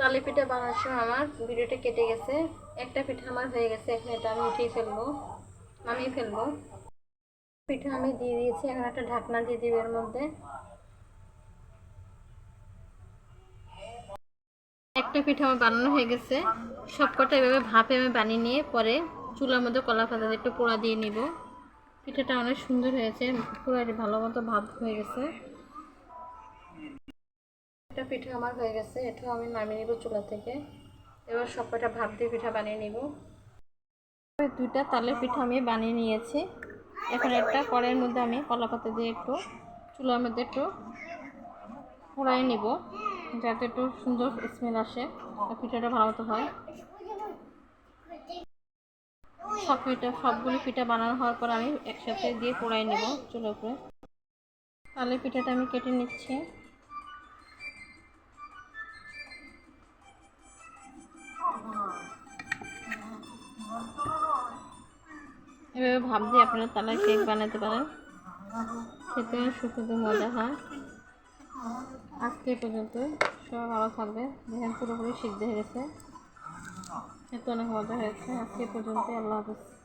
তালে পিঠা বানানোর সময় আমার ভিডিওটা কেটে গেছে। একটা পিঠা আমার হয়ে গেছে, এখন এটা আমি উঠিয়ে ফেলবো, নামিয়ে ফেলবো। পিঠা আমি দিয়ে দিয়েছি, এখন একটা ঢাকনা দিয়ে দিব এর মধ্যে। একটা পিঠা আমার বানানো হয়ে গেছে। সবকটা এভাবে ভাপে আমি বানিয়ে নিয়ে পরে চুলার মধ্যে কলা পাতা দিয়ে একটু পোড়া দিয়ে নিব। পিঠাটা অনেক সুন্দর হয়েছে, পুরো ভালো মতো ভাপ হয়ে গেছে। একটা পিঠা আমার হয়ে গেছে, এটাও আমি নামিয়ে নিব চুলা থেকে। এবার সবকটা ভাপ দিয়ে পিঠা বানিয়ে নিব। দুইটা তালের পিঠা আমি বানিয়ে নিয়েছি। এখন একটা কড়াইয়ের মধ্যে আমি কলা পাতা দিয়ে একটু চুলার মধ্যে একটু পোড়াই নিব, যাতে একটু সুন্দর স্মেল আসে আর পিঠাটা ভালো মতো হয়। সবগুলি পিঠা বানানো হওয়ার পর আমি একসাথে দিয়ে পোড়াই নেব চুলার উপরে। তালের পিঠাটা আমি কেটে নিচ্ছি। এভাবে ভাপ দিয়ে আপনারা তালের কেক বানাতে পারেন, খেতে সুখে মজা হয়। আজকে এই পর্যন্ত, সবাই ভালো থাকবে। দেখেন পুরোপুরি সিদ্ধ হয়ে গেছে, খেতে অনেক মজা হয়েছে। আজকে এই পর্যন্ত, আল্লাহ হাফেজ।